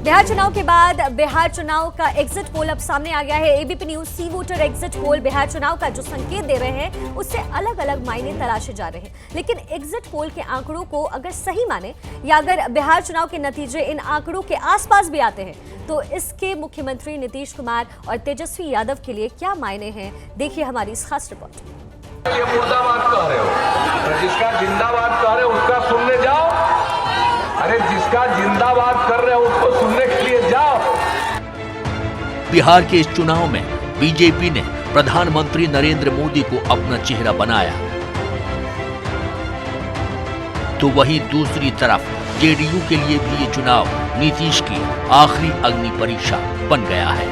बिहार चुनाव के बाद बिहार चुनाव का एग्जिट पोल अब सामने आ गया है। एबीपी न्यूज सी वोटर एग्जिट पोल बिहार चुनाव का जो संकेत दे रहे हैं उससे अलग अलग मायने तलाशे जा रहे हैं। लेकिन एग्जिट पोल के आंकड़ों को अगर सही माने या अगर बिहार चुनाव के नतीजे इन आंकड़ों के आसपास भी आते हैं तो इसके मुख्यमंत्री नीतीश कुमार और तेजस्वी यादव के लिए क्या मायने हैं, देखिए हमारी इस खास रिपोर्ट। ये मुर्दाबाद कह रहे हो, तो जिसका जिंदाबाद कह रहे हो उसका सुनने जाओ। अरे जिसका जिंदाबाद कर रहे हो उसको सुनने के लिए जाओ। बिहार के इस चुनाव में बीजेपी ने प्रधानमंत्री नरेंद्र मोदी को अपना चेहरा बनाया, तो वहीं दूसरी तरफ जेडीयू के लिए भी ये चुनाव नीतीश की आखिरी अग्नि परीक्षा बन गया है।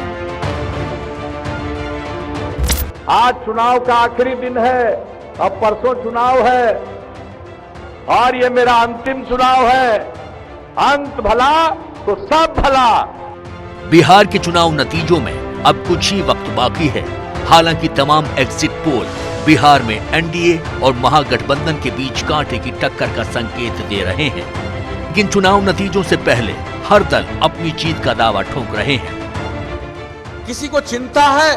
आज चुनाव का आखिरी दिन है, अब परसों चुनाव है और ये मेरा अंतिम चुनाव है। अंत भला तो सब भला। बिहार के चुनाव नतीजों में अब कुछ ही वक्त बाकी है। हालांकि तमाम एग्जिट पोल बिहार में एनडीए और महागठबंधन के बीच कांटे की टक्कर का संकेत दे रहे हैं, लेकिन चुनाव नतीजों से पहले हर दल अपनी जीत का दावा ठोक रहे हैं। किसी को चिंता है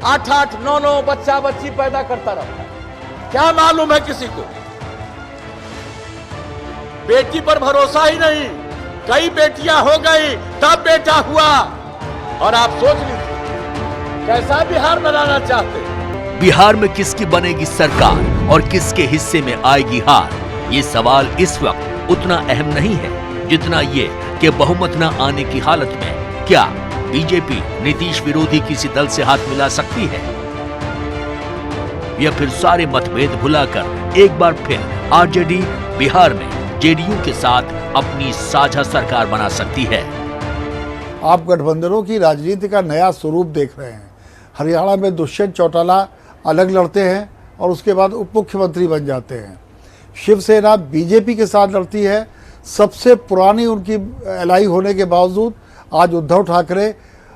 8-8, 9-9 बच्चा बच्ची पैदा करता रहता है, क्या मालूम है किसी को? बेटी पर भरोसा ही नहीं, कई बेटियां हो गई तब बेटा हुआ। और आप सोच लीजिए कैसा बिहार बनाना चाहते हैं। बिहार में किसकी बनेगी सरकार और किसके हिस्से में आएगी हार, ये सवाल इस वक्त उतना अहम नहीं है जितना ये कि बहुमत न आने की हालत में क्या बीजेपी नीतीश विरोधी किसी दल से हाथ मिला सकती है, या फिर सारे मतभेद भुलाकर एक बार फिर आरजेडी बिहार में जेडीयू के साथ अपनी साझा सरकार बना सकती है। आप गठबंधनों की राजनीति का नया स्वरूप देख रहे हैं। हरियाणा में दुष्यंत चौटाला अलग लड़ते हैं और उसके बाद उप मुख्यमंत्री बन जाते हैं। शिवसेना बीजेपी के साथ लड़ती है। सबसे पुरानी उनकी एलाई होने के बावजूद आज उद्धव ठाकरे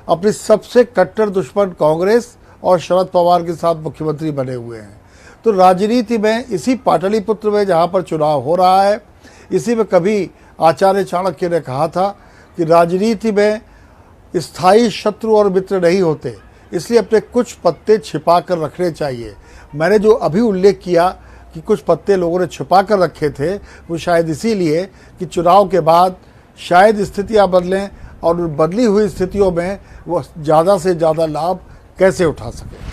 अपनी सबसे कट्टर दुश्मन कांग्रेस और शरद पवार के साथ मुख्यमंत्री बने हुए हैं। तो राजनीति में इसी पाटलिपुत्र में जहां पर चुनाव हो रहा है, इसी में कभी आचार्य चाणक्य ने कहा था कि राजनीति में स्थायी शत्रु और मित्र नहीं होते, इसलिए अपने कुछ पत्ते छिपा कर रखने चाहिए। मैंने जो अभी उल्लेख किया कि कुछ पत्ते लोगों ने छिपा कर रखे थे, वो शायद इसीलिए कि चुनाव के बाद शायद स्थितियां बदलें और बदली हुई स्थितियों में वो ज़्यादा से ज़्यादा लाभ कैसे उठा सके।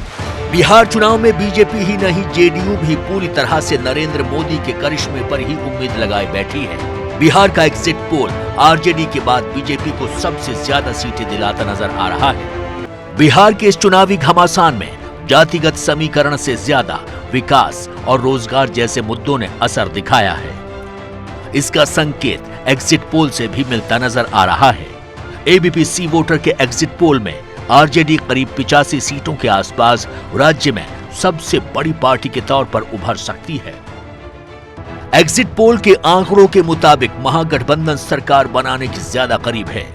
बिहार चुनाव में बीजेपी ही नहीं जेडीयू भी पूरी तरह से नरेंद्र मोदी के करिश्मे पर ही उम्मीद लगाए बैठी है। बिहार का एग्जिट पोल आरजेडी के बाद बीजेपी को सबसे ज्यादा सीटें दिलाता नजर आ रहा है। बिहार के इस चुनावी घमासान में जातिगत समीकरण से ज्यादा विकास और रोजगार जैसे मुद्दों ने असर दिखाया है। इसका संकेत एग्जिट पोल से भी मिलता नजर आ रहा है। एबीपी सी वोटर के एग्जिट पोल में आरजेडी करीब 85 सीटों के आसपास राज्य में सबसे बड़ी पार्टी के तौर पर उभर सकती है। एग्जिट पोल के आंकड़ों के मुताबिक महागठबंधन सरकार बनाने के ज्यादा करीब है।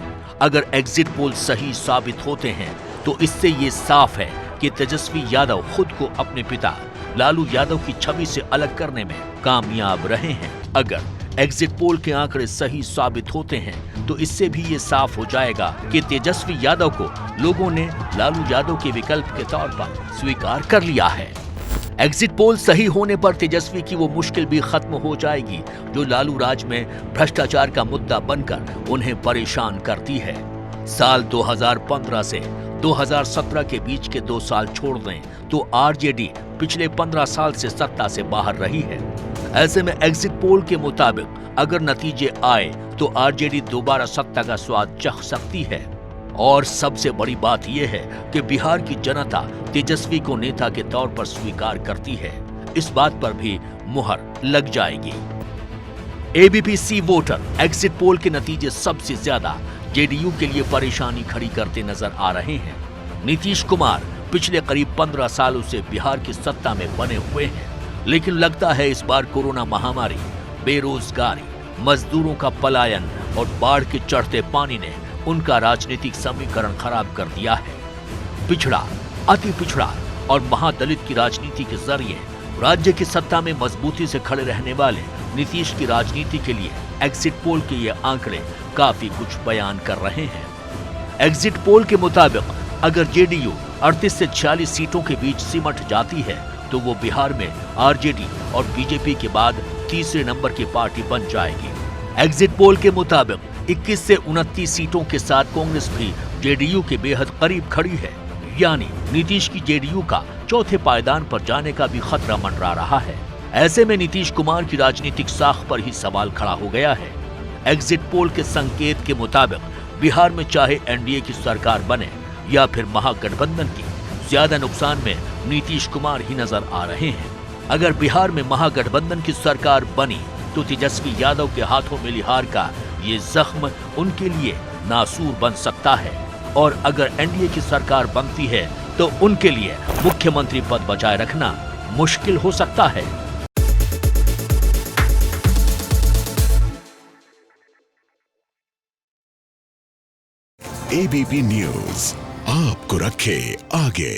अगर एग्जिट पोल सही साबित होते हैं तो इससे ये साफ है कि तेजस्वी यादव खुद को अपने पिता लालू यादव की छवि से अलग करने में कामयाब रहे हैं। अगर एग्जिट पोल के आंकड़े सही साबित होते हैं तो इससे भी ये साफ हो जाएगा कि तेजस्वी यादव को लोगों ने लालू यादव के विकल्प के तौर पर स्वीकार कर लिया है। एग्जिट पोल सही होने पर तेजस्वी की वो मुश्किल भी खत्म हो जाएगी जो लालू राज में भ्रष्टाचार का मुद्दा बनकर उन्हें परेशान करती है। साल 2015 से 2017 के बीच के 2 साल छोड़ दें तो आरजेडी पिछले 15 साल से सत्ता से बाहर रही है। ऐसे में एग्जिट पोल के मुताबिक अगर नतीजे आए तो आरजेडी दोबारा सत्ता का स्वाद चख सकती है। और सबसे बड़ी बात यह है कि बिहार की जनता तेजस्वी को नेता के तौर पर स्वीकार करती है। इस बात पर भी मुहर लग जाएगी। एबीपी सी वोटर एग्जिट पोल के नतीजे सबसे ज्यादा जेडीयू के लिए परेशानी खड़ी करते नजर आ रहे हैं। नीतीश कुमार पिछले करीब 15 सालों से बिहार की सत्ता में बने हुए हैं, लेकिन लगता है इस बार कोरोना महामारी, बेरोजगारी, मजदूरों का पलायन और बाढ़ के चढ़ते पानी ने उनका राजनीतिक समीकरण खराब कर दिया है। पिछड़ा, अति पिछड़ा और महादलित की राजनीति के जरिए राज्य की सत्ता में मजबूती से खड़े रहने वाले नीतीश की राजनीति के लिए एग्जिट पोल के ये आंकड़े काफी कुछ बयान कर रहे हैं। एग्जिट पोल के मुताबिक अगर जेडीयू 38 से 46 सीटों के बीच सिमट जाती है तो वो बिहार में आरजेडी और बीजेपी के बाद तीसरे नंबर की पार्टी बन जाएगी। एग्जिट पोल के मुताबिक 21 से 29 सीटों के साथ कांग्रेस भी जेडीयू के बेहद करीब खड़ी है, यानी नीतीश की जेडीयू का चौथे पायदान पर जाने का भी खतरा मंडरा रहा है। ऐसे में नीतीश कुमार की राजनीतिक साख पर ही सवाल खड़ा हो गया है। एग्जिट पोल के संकेत के मुताबिक बिहार में चाहे एनडीए की सरकार बने या फिर महागठबंधन की, ज्यादा नुकसान में नीतीश कुमार ही नजर आ रहे हैं। अगर बिहार में महागठबंधन की सरकार बनी तो तेजस्वी यादव के हाथों मिली हार का ये जख्म उनके लिए नासूर बन सकता है, और अगर एनडीए की सरकार बनती है तो उनके लिए मुख्यमंत्री पद बचाए रखना मुश्किल हो सकता है। एबीपी न्यूज आपको रखे आगे।